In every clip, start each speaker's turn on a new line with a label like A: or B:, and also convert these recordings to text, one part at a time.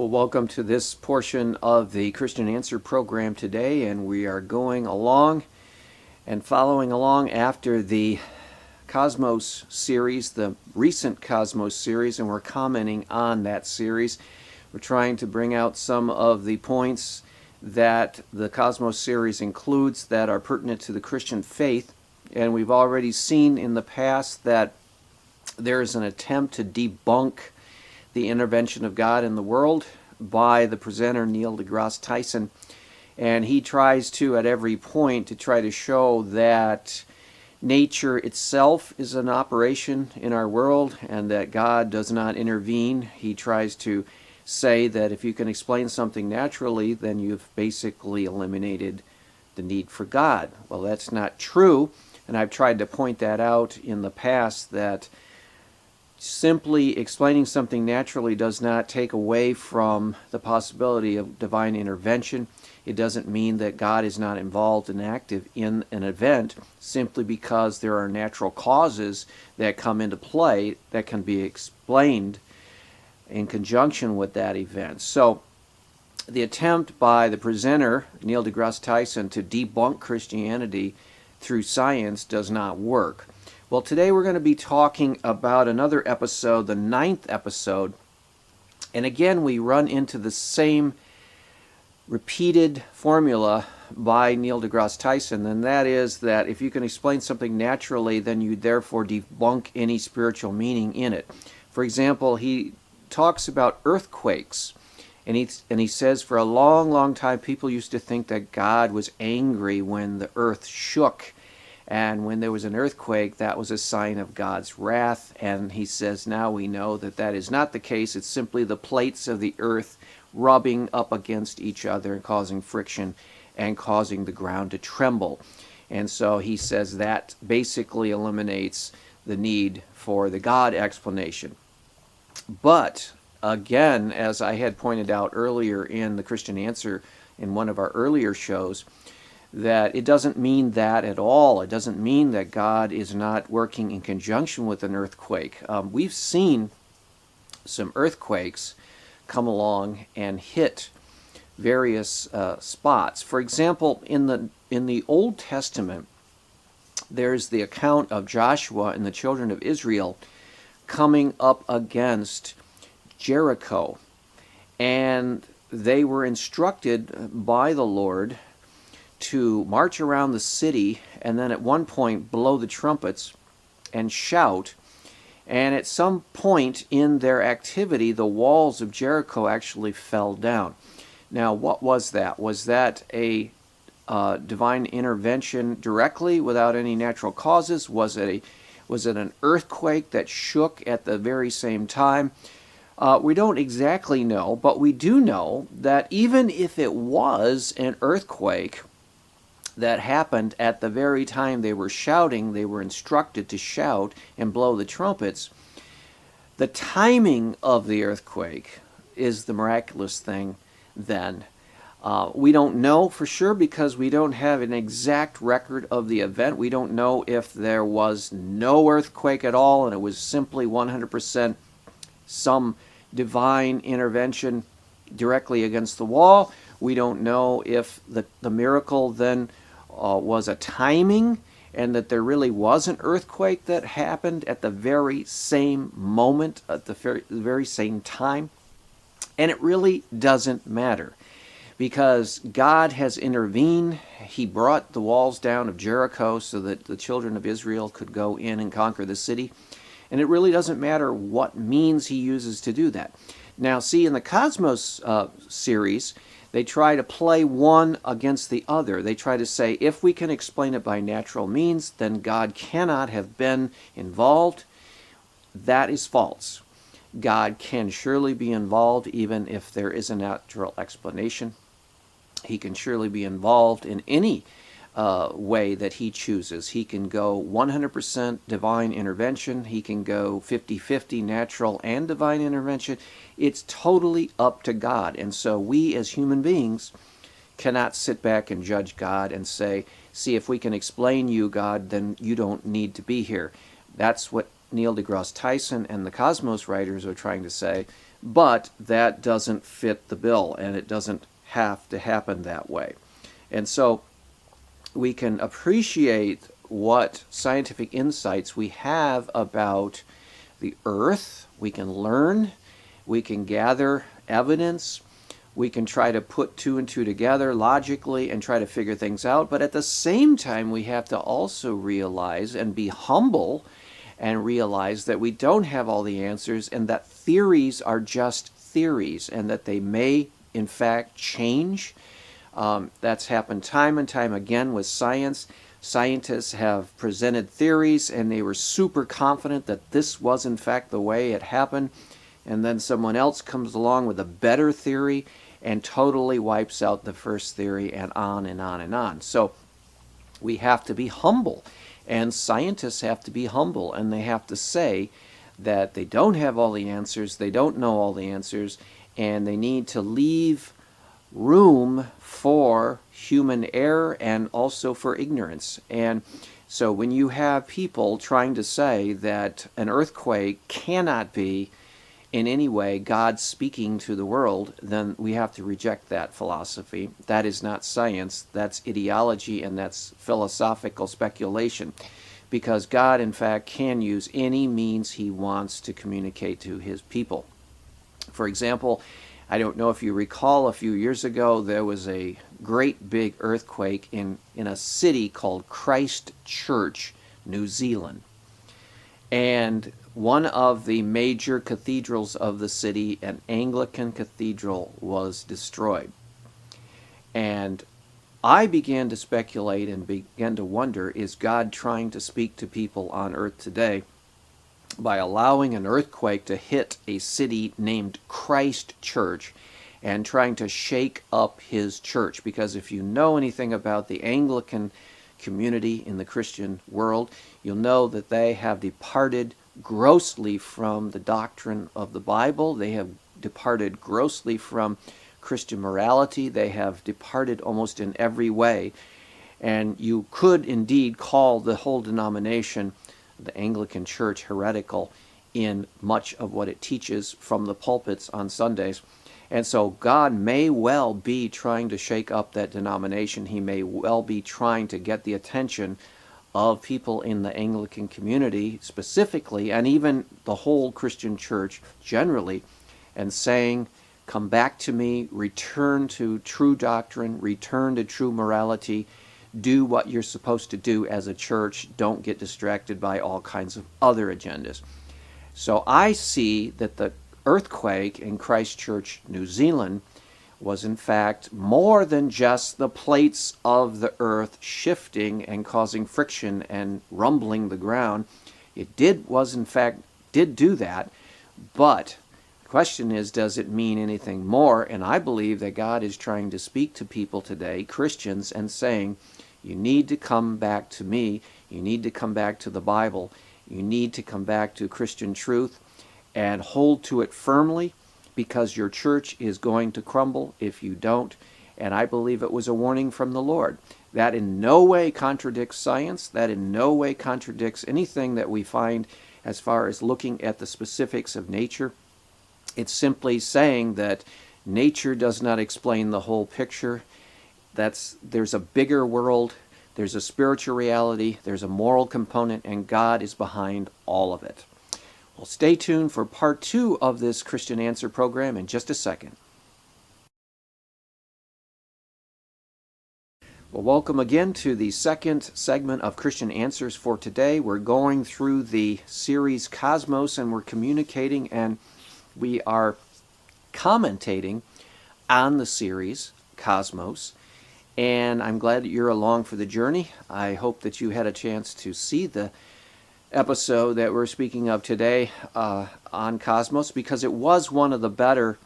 A: Well, welcome to this portion of the Christian Answer program today, and we are going along and following along after the Cosmos series, the recent Cosmos series, and we're commenting on that series. We're trying to bring out some of the points that the Cosmos series includes that are pertinent to the Christian faith, and we've already seen in the past that there is an attempt to debunk the intervention of God in the world by the presenter Neil deGrasse Tyson, and he tries to at every point to try to show that nature itself is an operation in our world and that God does not intervene. He tries to say that if you can explain something naturally, then you've basically eliminated the need for God. Well, that's not true, and I've tried to point that out in the past, that simply explaining something naturally does not take away from the possibility of divine intervention. It doesn't mean that God is not involved and active in an event simply because there are natural causes that come into play that can be explained in conjunction with that event. So the attempt by the presenter, Neil deGrasse Tyson, to debunk Christianity through science does not work. Well, today we're going to be talking about another episode, the 9th episode, and again we run into the same repeated formula by Neil deGrasse Tyson, and that is that if you can explain something naturally, then you therefore debunk any spiritual meaning in it. For example, he talks about earthquakes, and he says for a long time people used to think that God was angry when the earth shook. And when there was an earthquake, that was a sign of God's wrath. And he says now we know that that is not the case. It's simply the plates of the earth rubbing up against each other and causing friction and causing the ground to tremble. And so he says that basically eliminates the need for the God explanation. But again, as I had pointed out earlier in the Christian Answer in one of our earlier shows, that it doesn't mean that at all. It doesn't mean that God is not working in conjunction with an earthquake. We've seen some earthquakes come along and hit various spots. For example, in the Old Testament, there's the account of Joshua and the children of Israel coming up against Jericho, and they were instructed by the Lord to march around the city and then at one point blow the trumpets and shout. And at some point in their activity, the walls of Jericho actually fell down. Now, what was that? Was that a divine intervention directly without any natural causes? Was it an earthquake that shook at the very same time? We don't exactly know, but we do know that even if it was an earthquake that happened at the very time they were shouting, they were instructed to shout and blow the trumpets, the timing of the earthquake is the miraculous thing then. We don't know for sure because we don't have an exact record of the event. We don't know if there was no earthquake at all and it was simply 100% some divine intervention directly against the wall. We don't know if the miracle then was a timing and that there really was an earthquake that happened at the very same moment, at the very same time. And it really doesn't matter because God has intervened. He brought the walls down of Jericho so that the children of Israel could go in and conquer the city. And it really doesn't matter what means he uses to do that. Now, see, in the Cosmos series, they try to play one against the other. They try to say, if we can explain it by natural means, then God cannot have been involved. That is false. God can surely be involved even if there is a natural explanation. He can surely be involved in any way that he chooses. He can go 100% divine intervention. He can go 50-50 natural and divine intervention. It's totally up to God. And so we as human beings cannot sit back and judge God and say, see, if we can explain you, God, then you don't need to be here. That's what Neil deGrasse Tyson and the Cosmos writers are trying to say, But that doesn't fit the bill, and it doesn't have to happen that way. And so we can appreciate what scientific insights we have about the earth. We can learn, we can gather evidence, we can try to put two and two together logically and try to figure things out. But at the same time, we have to also realize and be humble and realize that we don't have all the answers, and that theories are just theories, and that they may in fact change. That's happened time and time again with science. Scientists have presented theories and they were super confident that this was in fact the way it happened, and then someone else comes along with a better theory and totally wipes out the first theory, and on and on and on. So we have to be humble, and scientists have to be humble, and they have to say that they don't have all the answers, they don't know all the answers, and they need to leave room for human error and also for ignorance. And so when you have people trying to say that an earthquake cannot be in any way God speaking to the world, then we have to reject that philosophy. That is not science, that's ideology, and that's philosophical speculation. Because God, in fact, can use any means he wants to communicate to his people. For example, I don't know if you recall, a few years ago, there was a great big earthquake in a city called Christchurch, New Zealand. And one of the major cathedrals of the city, an Anglican cathedral, was destroyed. And I began to speculate and began to wonder, is God trying to speak to people on earth today by allowing an earthquake to hit a city named Christchurch and trying to shake up his church? Because if you know anything about the Anglican community in the Christian world, you'll know that they have departed grossly from the doctrine of the Bible. They have departed grossly from Christian morality. They have departed almost in every way. And you could indeed call the whole denomination, the Anglican Church, heretical in much of what it teaches from the pulpits on Sundays. And so God may well be trying to shake up that denomination. He may well be trying to get the attention of people in the Anglican community specifically, and even the whole Christian church generally, and saying, come back to me, return to true doctrine, return to true morality, do what you're supposed to do as a church, don't get distracted by all kinds of other agendas. So I see that the earthquake in Christchurch, New Zealand, was in fact more than just the plates of the earth shifting and causing friction and rumbling the ground. It did do that, but the question is, does it mean anything more? And I believe that God is trying to speak to people today, Christians, and saying, you need to come back to me, you need to come back to the Bible, you need to come back to Christian truth and hold to it firmly, because your church is going to crumble if you don't. And I believe it was a warning from the Lord. That in no way contradicts science. That in no way contradicts anything that we find as far as looking at the specifics of nature. It's simply saying that nature does not explain the whole picture. There's a bigger world, there's a spiritual reality, there's a moral component, and God is behind all of it. Well, stay tuned for part 2 of this Christian Answer program in just a second. Well, welcome again to the second segment of Christian Answers for today. We're going through the series Cosmos, and we're communicating and we are commentating on the series Cosmos. And I'm glad that you're along for the journey. I hope that you had a chance to see the episode that we're speaking of today on Cosmos, because it was one of the better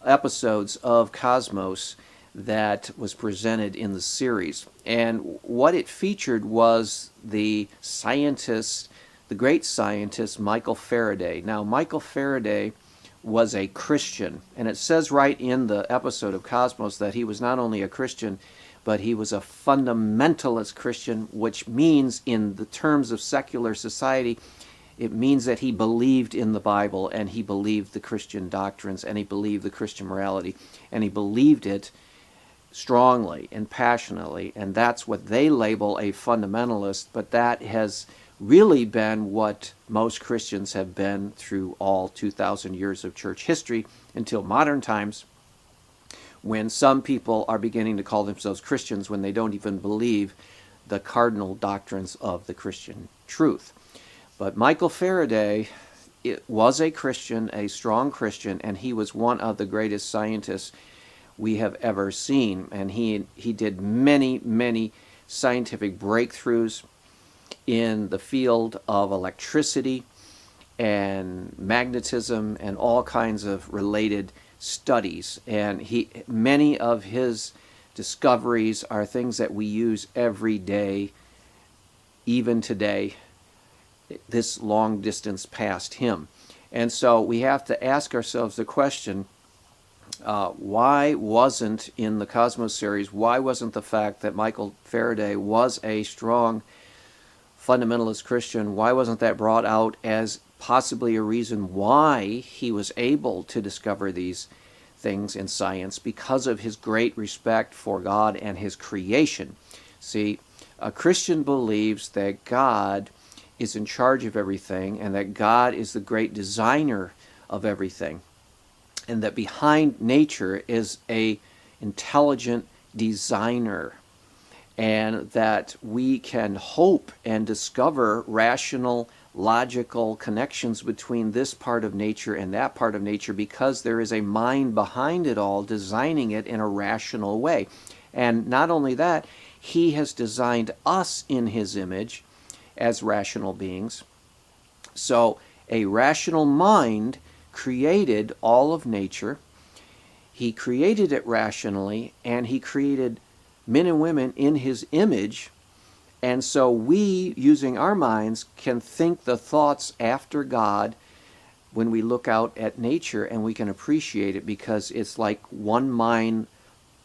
A: episodes of Cosmos that was presented in the series. And what it featured was the scientist, the great scientist Michael Faraday. Now, Michael Faraday was a Christian, and it says right in the episode of Cosmos that he was not only a Christian, but he was a fundamentalist Christian, which means in the terms of secular society, It means that he believed in the Bible, and he believed the Christian doctrines, and he believed the Christian morality, and he believed it strongly and passionately, and that's what they label a fundamentalist, but that has really been what most Christians have been through all 2,000 years of church history until modern times, when some people are beginning to call themselves Christians when they don't even believe the cardinal doctrines of the Christian truth. But Michael Faraday was a Christian, a strong Christian, and he was one of the greatest scientists we have ever seen. And he did many, many scientific breakthroughs in the field of electricity and magnetism and all kinds of related studies. And many of his discoveries are things that we use every day, even today, this long distance past him. And so we have to ask ourselves the question, why wasn't in the Cosmos series, why wasn't the fact that Michael Faraday was a strong fundamentalist Christian, why wasn't that brought out as possibly a reason why he was able to discover these things in science? Because of his great respect for God and his creation. See, a Christian believes that God is in charge of everything, and that God is the great designer of everything, and that behind nature is a intelligent designer, and that we can hope and discover rational, logical connections between this part of nature and that part of nature, because there is a mind behind it all, designing it in a rational way. And not only that, he has designed us in his image as rational beings. So a rational mind created all of nature. He created it rationally, and he created men and women in his image. And so we, using our minds, can think the thoughts after God when we look out at nature, and we can appreciate it because it's like one mind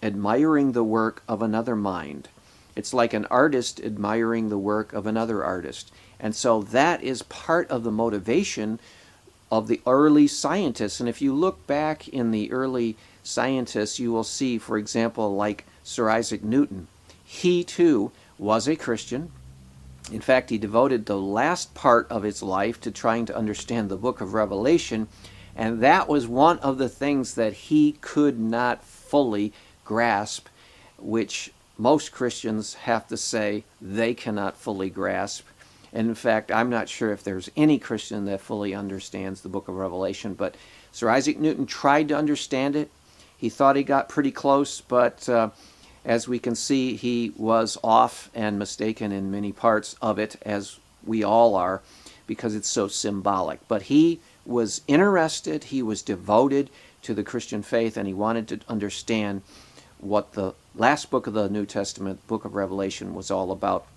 A: admiring the work of another mind. It's like an artist admiring the work of another artist. And so that is part of the motivation of the early scientists. And if you look back in the early scientists, you will see, for example, like Sir Isaac Newton. He too was a Christian. In fact, he devoted the last part of his life to trying to understand the book of Revelation, and that was one of the things that he could not fully grasp, which most Christians have to say they cannot fully grasp. And in fact, I'm not sure if there's any Christian that fully understands the book of Revelation, but Sir Isaac Newton tried to understand it. He thought he got pretty close, but as we can see, he was off and mistaken in many parts of it, as we all are, because it's so symbolic. But he was interested, he was devoted to the Christian faith, and he wanted to understand what the last book of the New Testament, book of Revelation, was all about.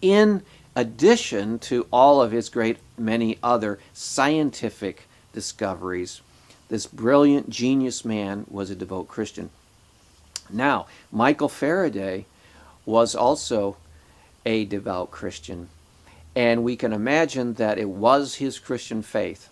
A: In addition to all of his great many other scientific discoveries, this brilliant genius man was a devout Christian. Now, Michael Faraday was also a devout Christian, and we can imagine that it was his Christian faith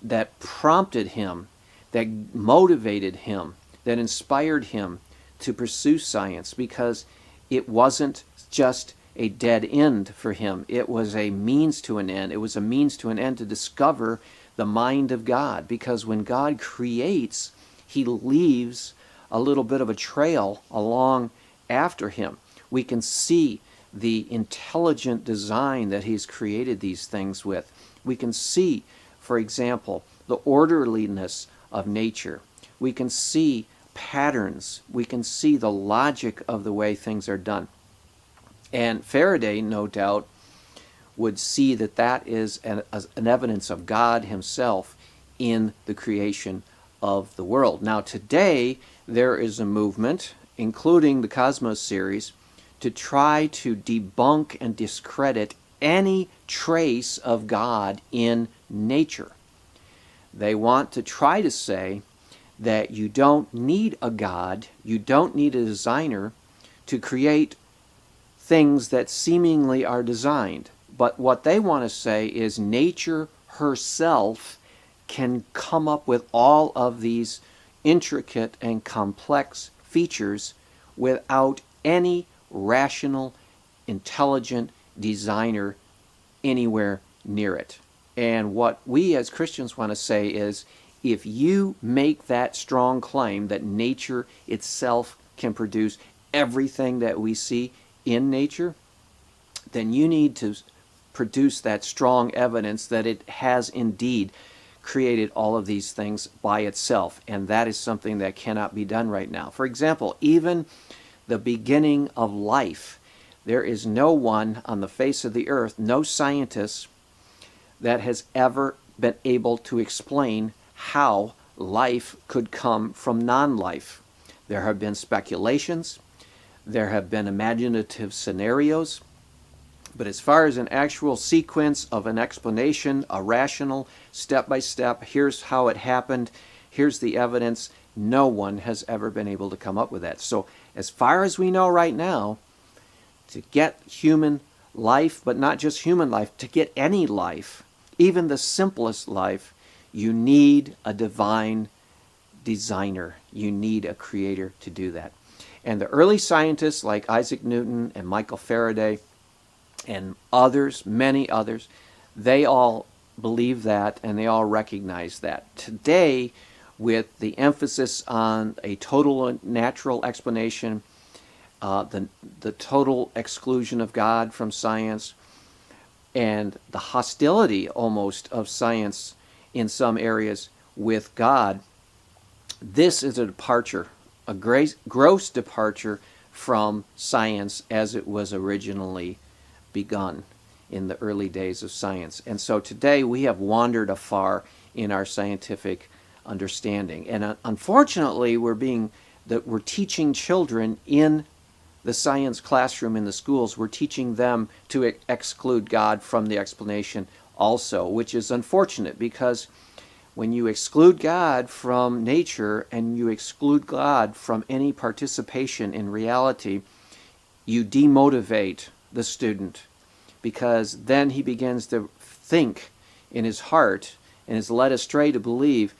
A: that prompted him, that motivated him, that inspired him to pursue science, because it wasn't just a dead end for him. It was a means to an end. It was a means to an end to discover the mind of God, because when God creates, he leaves a little bit of a trail along after him. We can see the intelligent design that he's created these things with. We can see, for example, the orderliness of nature. We can see patterns. We can see the logic of the way things are done. And Faraday, no doubt, would see that that is an evidence of God himself in the creation of the world. Now today, there is a movement, including the Cosmos series, to try to debunk and discredit any trace of God in nature. They want to try to say that you don't need a God, you don't need a designer to create things that seemingly are designed. But what they want to say is nature herself can come up with all of these intricate and complex features without any rational, intelligent designer anywhere near it. And what we as Christians want to say is, if you make that strong claim that nature itself can produce everything that we see in nature, then you need to produce that strong evidence that it has indeed created all of these things by itself. And that is something that cannot be done right now. For example, even the beginning of life, there is no one on the face of the earth, no scientist, that has ever been able to explain how life could come from non-life. There have been speculations, there have been imaginative scenarios, but as far as an actual sequence of an explanation, a rational, step-by-step, here's how it happened, here's the evidence, no one has ever been able to come up with that. So as far as we know right now, to get human life, but not just human life, to get any life, even the simplest life, you need a divine designer. You need a creator to do that. And the early scientists like Isaac Newton and Michael Faraday and others, many others, they all believe that and they all recognize that. Today, with the emphasis on a total natural explanation, the total exclusion of God from science, and the hostility almost of science in some areas with God, this is a departure, a gross departure from science as it was originally begun in the early days of science. And so today we have wandered afar in our scientific understanding. And unfortunately, we're teaching children in the science classroom in the schools, we're teaching them to exclude God from the explanation also, which is unfortunate, because when you exclude God from nature and you exclude God from any participation in reality, you demotivate the student, because then he begins to think in his heart and is led astray to believe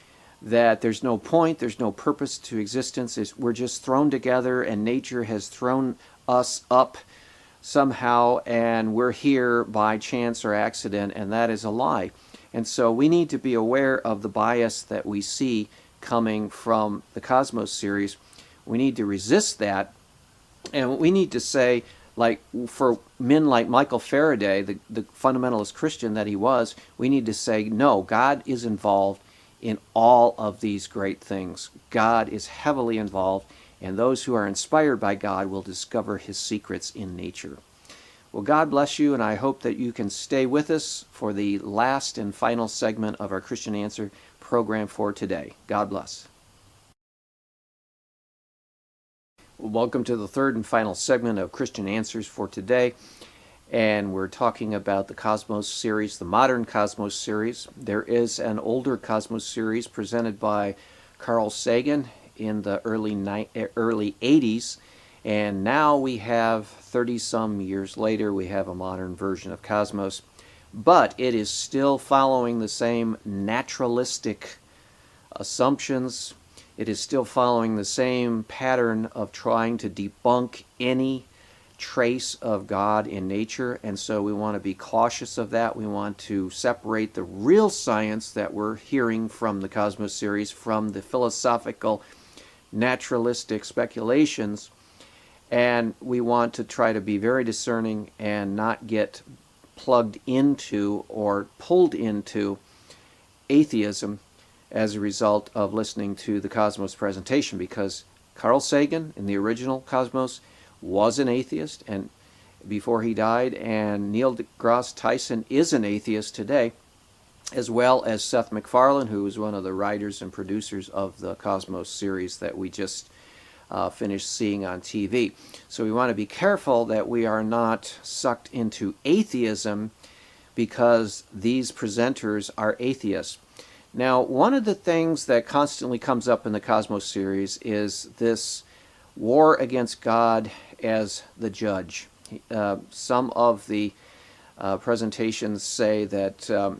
A: that there's no point, there's no purpose to existence, we're just thrown together and nature has thrown us up somehow and we're here by chance or accident, and that is a lie. And so we need to be aware of the bias that we see coming from the Cosmos series. We need to resist that, and we need to say, like for men like Michael Faraday, the fundamentalist Christian that he was, we need to say, no, God is involved in all of these great things. God is heavily involved, and those who are inspired by God will discover his secrets in nature. Well, God bless you, and I hope that you can stay with us for the last and final segment of our Christian Answer program for today. God bless. Well, welcome to the third and final segment of Christian Answers for today. And we're talking about the Cosmos series, the modern Cosmos series. There is an older Cosmos series presented by Carl Sagan in the early 80s, and now we have 30-some years later, we have a modern version of Cosmos, but it is still following the same naturalistic assumptions. It is still following the same pattern of trying to debunk any trace of God in nature, and so we want to be cautious of that. We want to separate the real science that we're hearing from the Cosmos series from the philosophical, naturalistic speculations, and we want to try to be very discerning and not get plugged into or pulled into atheism as a result of listening to the Cosmos presentation, because Carl Sagan in the original Cosmos was an atheist and before he died, and Neil deGrasse Tyson is an atheist today, as well as Seth MacFarlane, who is one of the writers and producers of the Cosmos series that we just finished seeing on TV. So we want to be careful that we are not sucked into atheism because these presenters are atheists. Now, one of the things that constantly comes up in the Cosmos series is this war against God as the judge. Some of the presentations say that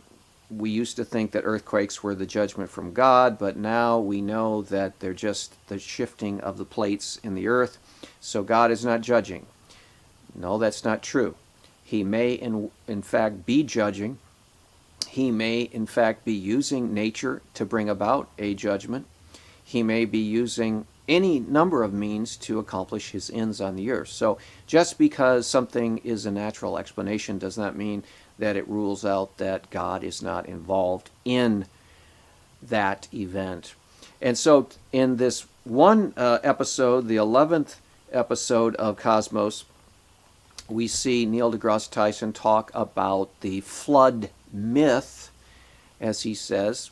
A: we used to think that earthquakes were the judgment from God, but now we know that they're just the shifting of the plates in the earth. So God is not judging. No, that's not true. He may in fact be judging. He may in fact be using nature to bring about a judgment. He may be using any number of means to accomplish his ends on the earth. So just because something is a natural explanation does not mean that it rules out that God is not involved in that event. And so in this one episode, the 11th episode of Cosmos, we see Neil deGrasse Tyson talk about the flood myth, as he says,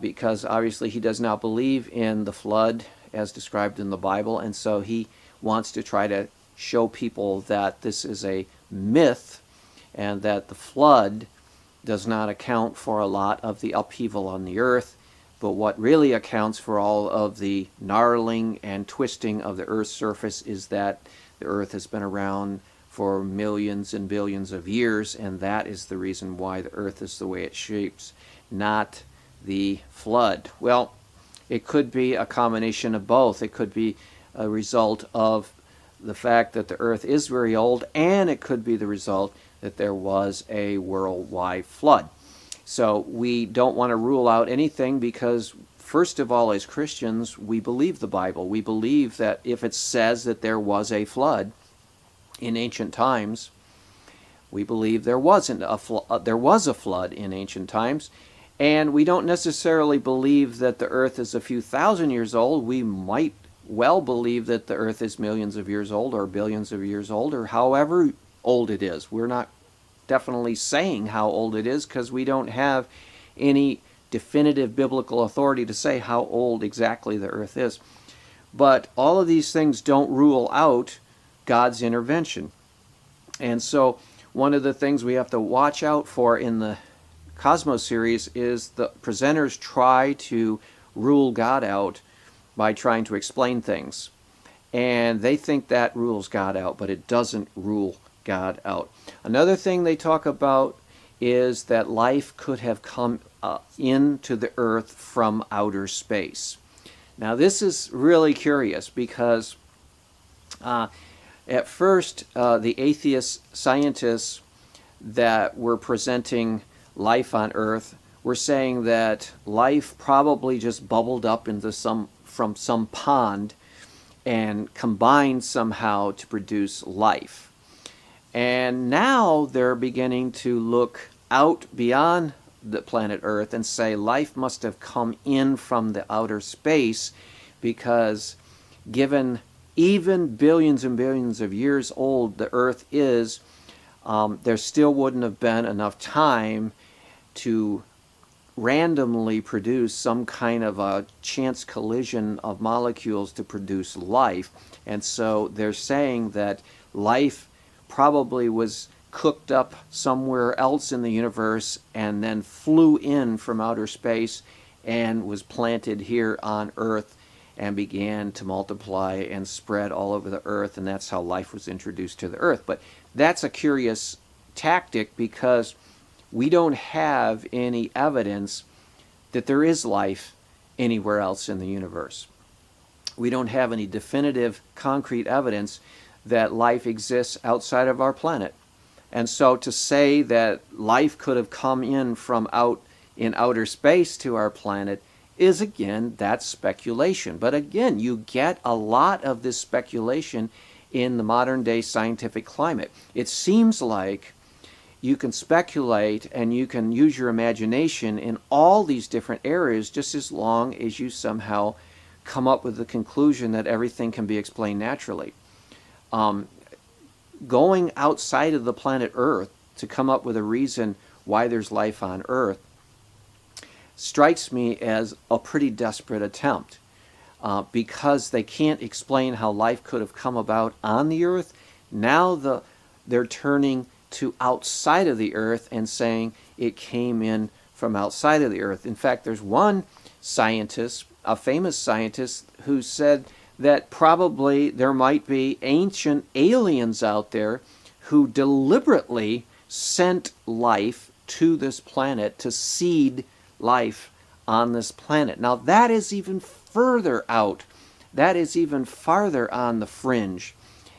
A: because obviously he does not believe in the flood as described in the Bible, and so he wants to try to show people that this is a myth and that the flood does not account for a lot of the upheaval on the earth, but what really accounts for all of the gnarling and twisting of the earth's surface is that the earth has been around for millions and billions of years, and that is the reason why the earth is the way it shapes, not the flood. Well, it could be a combination of both. It could be a result of the fact that the earth is very old, and it could be the result that there was a worldwide flood. So we don't want to rule out anything because, first of all, as Christians, we believe the Bible. We believe that if it says that there was a flood in ancient times, we believe there was a flood in ancient times. And we don't necessarily believe that the earth is a few thousand years old. We might well believe that the earth is millions of years old or billions of years old or however old it is. We're not definitely saying how old it is because we don't have any definitive biblical authority to say how old exactly the earth is. But all of these things don't rule out God's intervention. And so one of the things we have to watch out for in the Cosmos series is the presenters try to rule God out by trying to explain things. And they think that rules God out, but it doesn't rule God out. Another thing they talk about is that life could have come into the earth from outer space. Now this is really curious because at first the atheist scientists that were presenting life on Earth were saying that life probably just bubbled up from some pond and combined somehow to produce life. And now they're beginning to look out beyond the planet Earth and say life must have come in from the outer space because given even billions and billions of years old the Earth is, there still wouldn't have been enough time to randomly produce some kind of a chance collision of molecules to produce life. And so they're saying that life probably was cooked up somewhere else in the universe and then flew in from outer space and was planted here on Earth and began to multiply and spread all over the Earth, and that's how life was introduced to the Earth. But that's a curious tactic because we don't have any evidence that there is life anywhere else in the universe. We don't have any definitive, concrete evidence that life exists outside of our planet. And so to say that life could have come in from out in outer space to our planet is, again, that's speculation. But again, you get a lot of this speculation in the modern day scientific climate. It seems like you can speculate and you can use your imagination in all these different areas just as long as you somehow come up with the conclusion that everything can be explained naturally. Going outside of the planet Earth to come up with a reason why there's life on Earth strikes me as a pretty desperate attempt because they can't explain how life could have come about on the Earth. Now they're turning to outside of the Earth and saying it came in from outside of the Earth. In fact, there's one scientist, a famous scientist, who said that probably there might be ancient aliens out there who deliberately sent life to this planet to seed life on this planet. Now that is even further out. That is even farther on the fringe.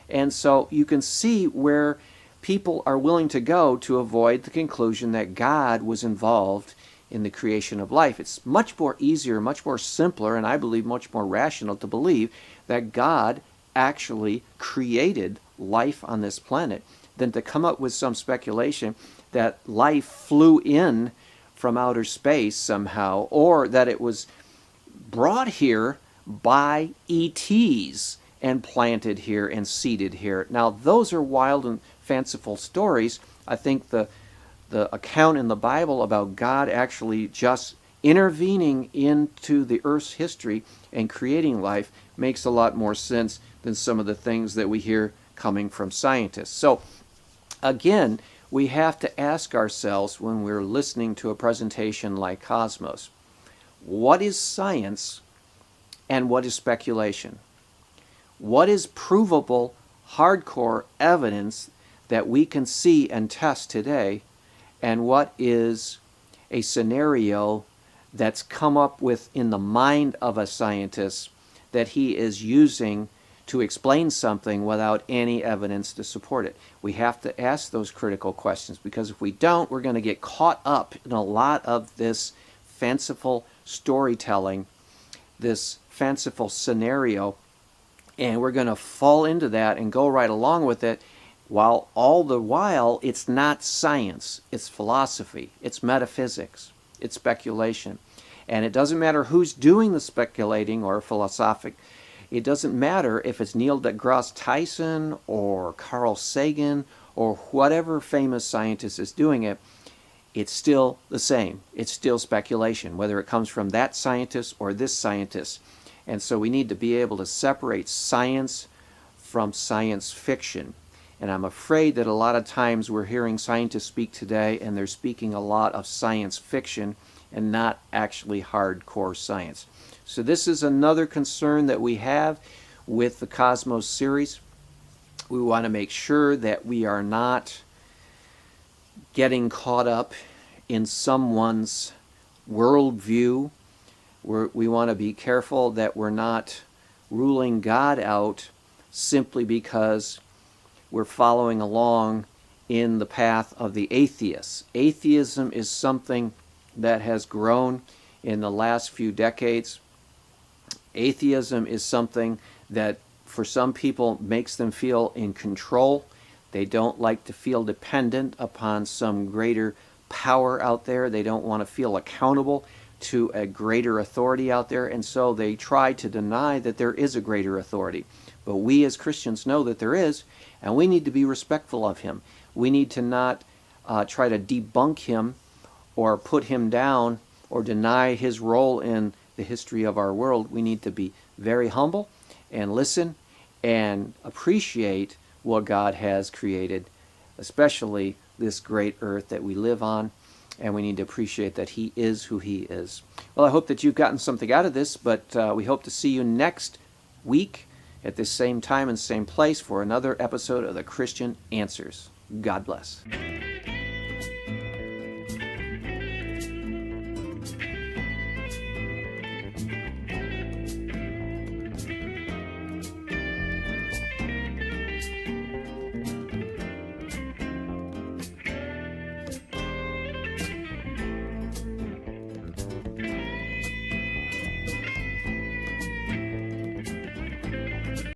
A: And so you can see where people are willing to go to avoid the conclusion that God was involved in the creation of life. It's much more easier, much more simpler, and I believe much more rational to believe that God actually created life on this planet than to come up with some speculation that life flew in from outer space somehow, or that it was brought here by ETs and planted here and seeded here. Now, those are wild and fanciful stories. I think the account in the Bible about God actually just intervening into the Earth's history and creating life makes a lot more sense than some of the things that we hear coming from scientists. So, again, we have to ask ourselves when we're listening to a presentation like Cosmos, what is science and what is speculation? What is provable, hardcore evidence that we can see and test today, and what is a scenario that's come up with in the mind of a scientist that he is using to explain something without any evidence to support it? We have to ask those critical questions, because if we don't, we're going to get caught up in a lot of this fanciful storytelling, this fanciful scenario, and we're going to fall into that and go right along with it, while all the while it's not science, it's philosophy, it's metaphysics, it's speculation. And it doesn't matter who's doing the speculating or philosophic. It doesn't matter if it's Neil deGrasse Tyson or Carl Sagan or whatever famous scientist is doing it. It's still the same. It's still speculation, whether it comes from that scientist or this scientist. And so we need to be able to separate science from science fiction. And I'm afraid that a lot of times we're hearing scientists speak today, and they're speaking a lot of science fiction and not actually hardcore science. So this is another concern that we have with the Cosmos series. We want to make sure that we are not getting caught up in someone's worldview. We want to be careful that we're not ruling God out simply because we're following along in the path of the atheists. Atheism is something that has grown in the last few decades. Atheism is something that for some people makes them feel in control. They don't like to feel dependent upon some greater power out there. They don't want to feel accountable to a greater authority out there, and so they try to deny that there is a greater authority. But we as Christians know that there is, and we need to be respectful of him. We need to not try to debunk him or put him down or deny his role in the history of our world. We need to be very humble and listen and appreciate what God has created, especially this great earth that we live on, and we need to appreciate that he is who he is. Well, I hope that you've gotten something out of this, but we hope to see you next week at this same time and same place for another episode of the Christian Answers. God bless.